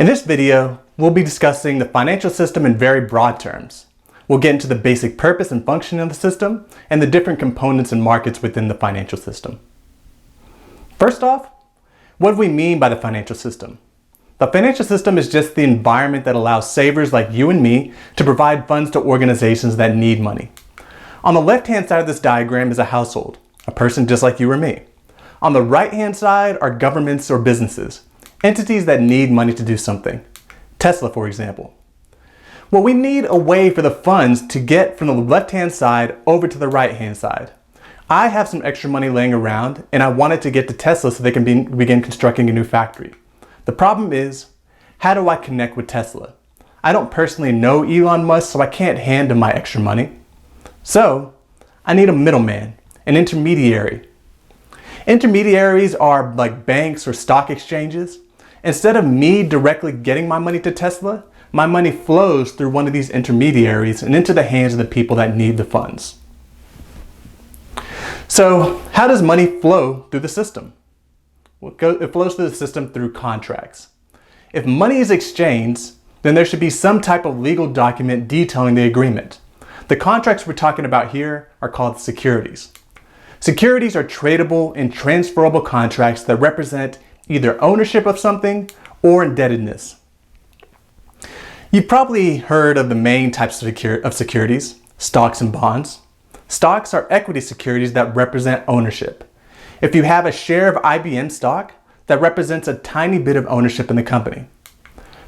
In this video, we'll be discussing the financial system in very broad terms. We'll get into the basic purpose and function of the system and the different components and markets within the financial system. First off, what do we mean by the financial system? The financial system is just the environment that allows savers like you and me to provide funds to organizations that need money. On the left-hand side of this diagram is a household, a person just like you or me. On the right-hand side are governments or businesses, entities that need money to do something. Tesla, for example. Well, we need a way for the funds to get from the left-hand side over to the right-hand side. I have some extra money laying around and I want it to get to Tesla so they can begin constructing a new factory. The problem is, how do I connect with Tesla? I don't personally know Elon Musk, so I can't hand him my extra money. So, I need a middleman, an intermediary. Intermediaries are like banks or stock exchanges. Instead of me directly getting my money to Tesla, my money flows through one of these intermediaries and into the hands of the people that need the funds. So, how does money flow through the system? Well, it flows through the system through contracts. If money is exchanged, then there should be some type of legal document detailing the agreement. The contracts we're talking about here are called securities. Securities are tradable and transferable contracts that represent either ownership of something or indebtedness. You've probably heard of the main types of securities, stocks and bonds. Stocks are equity securities that represent ownership. If you have a share of IBM stock, that represents a tiny bit of ownership in the company.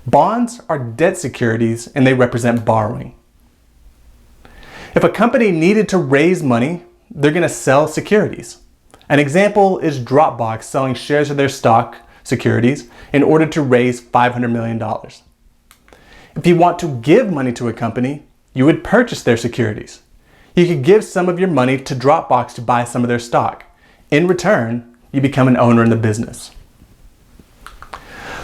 Bonds are debt securities and they represent borrowing. If a company needed to raise money, they're going to sell securities. An example is Dropbox selling shares of their stock securities in order to raise $500 million. If you want to give money to a company, you would purchase their securities. You could give some of your money to Dropbox to buy some of their stock. In return, you become an owner in the business.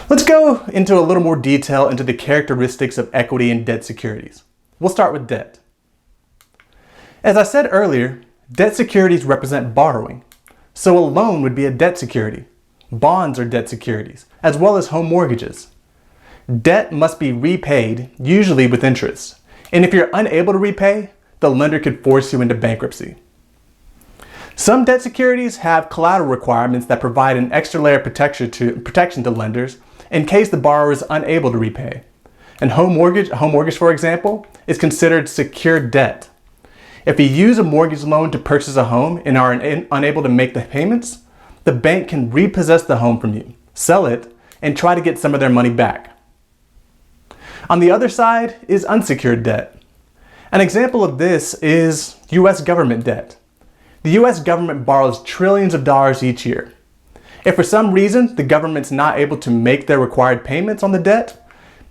Let's go into a little more detail into the characteristics of equity and debt securities. We'll start with debt. As I said earlier, debt securities represent borrowing. So a loan would be a debt security. Bonds are debt securities, as well as home mortgages. Debt must be repaid, usually with interest. And if you're unable to repay, the lender could force you into bankruptcy. Some debt securities have collateral requirements that provide an extra layer of protection to lenders in case the borrower is unable to repay. And home mortgage, for example, is considered secured debt. If you use a mortgage loan to purchase a home and are unable to make the payments, the bank can repossess the home from you, sell it, and try to get some of their money back. On the other side is unsecured debt. An example of this is U.S. government debt. The U.S. government borrows trillions of dollars each year. If for some reason the government's not able to make their required payments on the debt,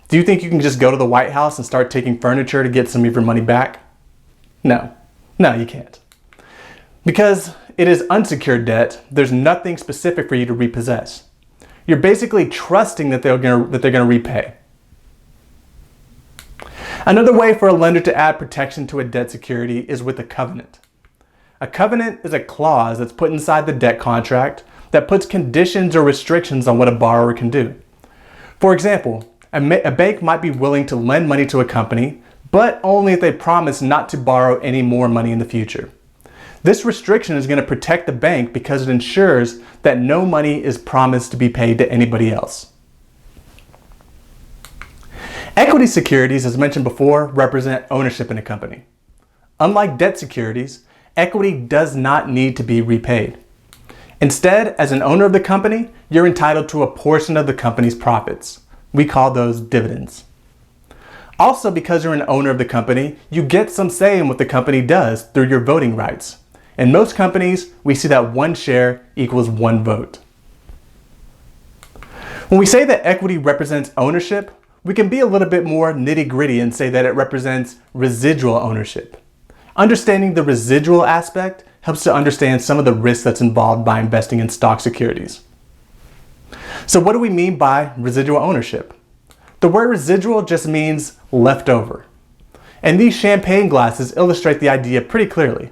do you think you can just go to the White House and start taking furniture to get some of your money back? No, you can't. Because it is unsecured debt, there's nothing specific for you to repossess. You're basically trusting that they're going to repay. Another way for a lender to add protection to a debt security is with a covenant. A covenant is a clause that's put inside the debt contract that puts conditions or restrictions on what a borrower can do. For example, a bank might be willing to lend money to a company, but only if they promise not to borrow any more money in the future. This restriction is going to protect the bank because it ensures that no money is promised to be paid to anybody else. Equity securities, as mentioned before, represent ownership in a company. Unlike debt securities, equity does not need to be repaid. Instead, as an owner of the company, you're entitled to a portion of the company's profits. We call those dividends. Also, because you're an owner of the company, you get some say in what the company does through your voting rights. In most companies, we see that one share equals one vote. When we say that equity represents ownership, we can be a little bit more nitty-gritty and say that it represents residual ownership. Understanding the residual aspect helps to understand some of the risks that's involved by investing in stock securities. So what do we mean by residual ownership? The word residual just means leftover. And these champagne glasses illustrate the idea pretty clearly.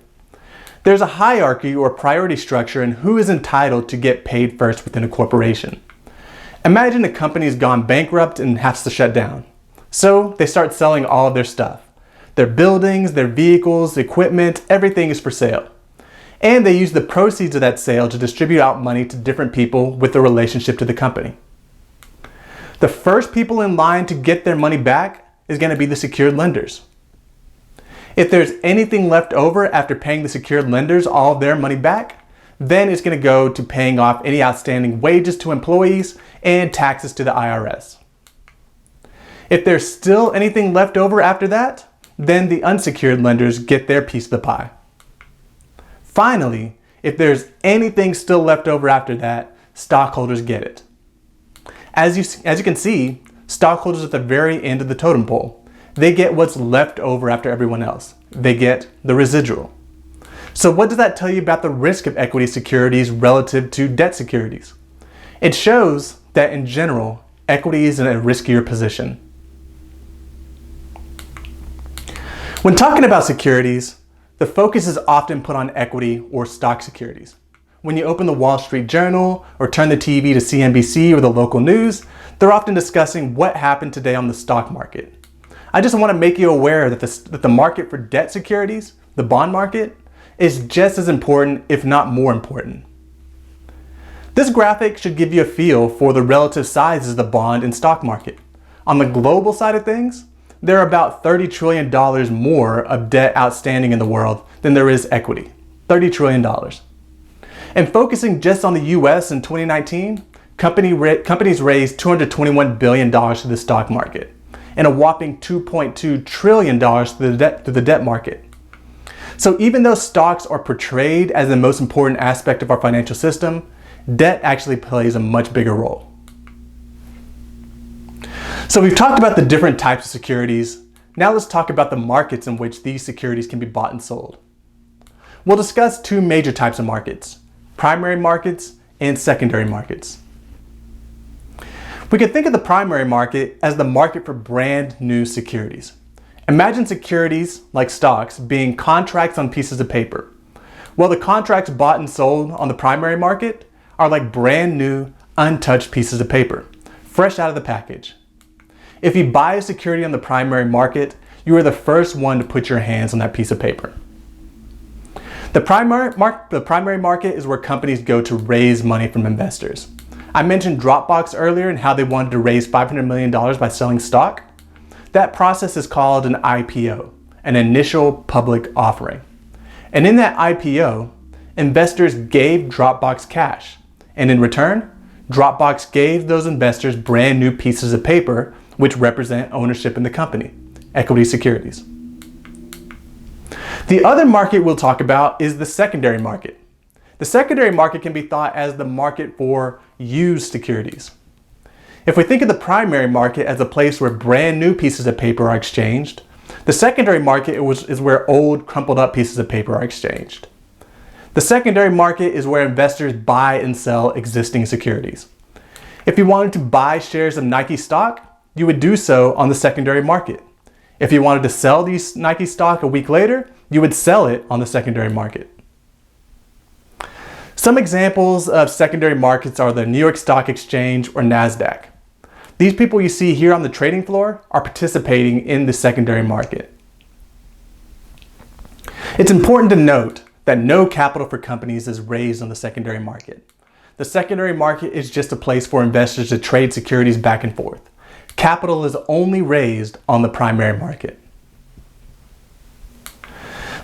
There's a hierarchy or priority structure in who is entitled to get paid first within a corporation. Imagine a company's gone bankrupt and has to shut down. So they start selling all of their stuff. Their buildings, their vehicles, equipment, everything is for sale. And they use the proceeds of that sale to distribute out money to different people with a relationship to the company. The first people in line to get their money back is going to be the secured lenders. If there's anything left over after paying the secured lenders all of their money back, then it's going to go to paying off any outstanding wages to employees and taxes to the IRS. If there's still anything left over after that, then the unsecured lenders get their piece of the pie. Finally, if there's anything still left over after that, stockholders get it. As you can see, stockholders at the very end of the totem pole. They get what's left over after everyone else. They get the residual. So what does that tell you about the risk of equity securities relative to debt securities? It shows that in general, equity is in a riskier position. When talking about securities, the focus is often put on equity or stock securities. When you open the Wall Street Journal or turn the TV to CNBC or the local news, they're often discussing what happened today on the stock market. I just want to make you aware that the market for debt securities, the bond market, is just as important, if not more important. This graphic should give you a feel for the relative sizes of the bond and stock market. On the global side of things, there are about $30 trillion more of debt outstanding in the world than there is equity. $30 trillion. And focusing just on the US in 2019, companies raised $221 billion to the stock market and a whopping $2.2 trillion to the debt market. So even though stocks are portrayed as the most important aspect of our financial system, debt actually plays a much bigger role. So we've talked about the different types of securities. Now let's talk about the markets in which these securities can be bought and sold. We'll discuss two major types of markets: primary markets and secondary markets. We can think of the primary market as the market for brand new securities. Imagine securities, like stocks, being contracts on pieces of paper. Well, the contracts bought and sold on the primary market are like brand new, untouched pieces of paper, fresh out of the package. If you buy a security on the primary market, you are the first one to put your hands on that piece of paper. The primary market is where companies go to raise money from investors. I mentioned Dropbox earlier and how they wanted to raise $500 million by selling stock. That process is called an IPO, an initial public offering. And in that IPO, investors gave Dropbox cash. And in return, Dropbox gave those investors brand new pieces of paper which represent ownership in the company, equity securities. The other market we'll talk about is the secondary market. The secondary market can be thought as the market for used securities. If we think of the primary market as a place where brand new pieces of paper are exchanged, the secondary market is where old, crumpled up pieces of paper are exchanged. The secondary market is where investors buy and sell existing securities. If you wanted to buy shares of Nike stock, you would do so on the secondary market. If you wanted to sell these Nike stock a week later, you would sell it on the secondary market. Some examples of secondary markets are the New York Stock Exchange or NASDAQ. These people you see here on the trading floor are participating in the secondary market. It's important to note that no capital for companies is raised on the secondary market. The secondary market is just a place for investors to trade securities back and forth. Capital is only raised on the primary market.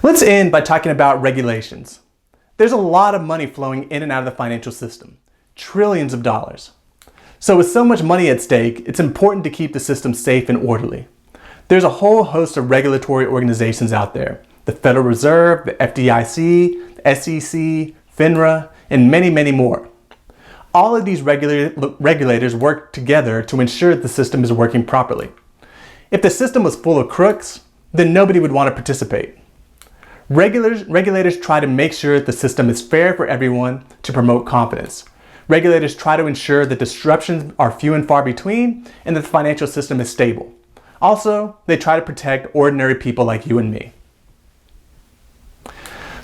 Let's end by talking about regulations. There's a lot of money flowing in and out of the financial system, trillions of dollars. So with so much money at stake, it's important to keep the system safe and orderly. There's a whole host of regulatory organizations out there: the Federal Reserve, the FDIC, the SEC, FINRA, and many, many more. All of these regulators work together to ensure that the system is working properly. If the system was full of crooks, then nobody would want to participate. Regulators try to make sure that the system is fair for everyone to promote confidence. Regulators try to ensure that disruptions are few and far between and that the financial system is stable. Also, they try to protect ordinary people like you and me.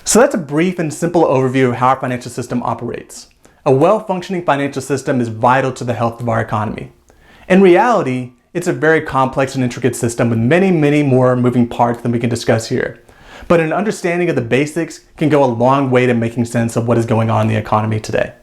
So that's a brief and simple overview of how our financial system operates. A well-functioning financial system is vital to the health of our economy. In reality, it's a very complex and intricate system with many more moving parts than we can discuss here. But an understanding of the basics can go a long way to making sense of what is going on in the economy today.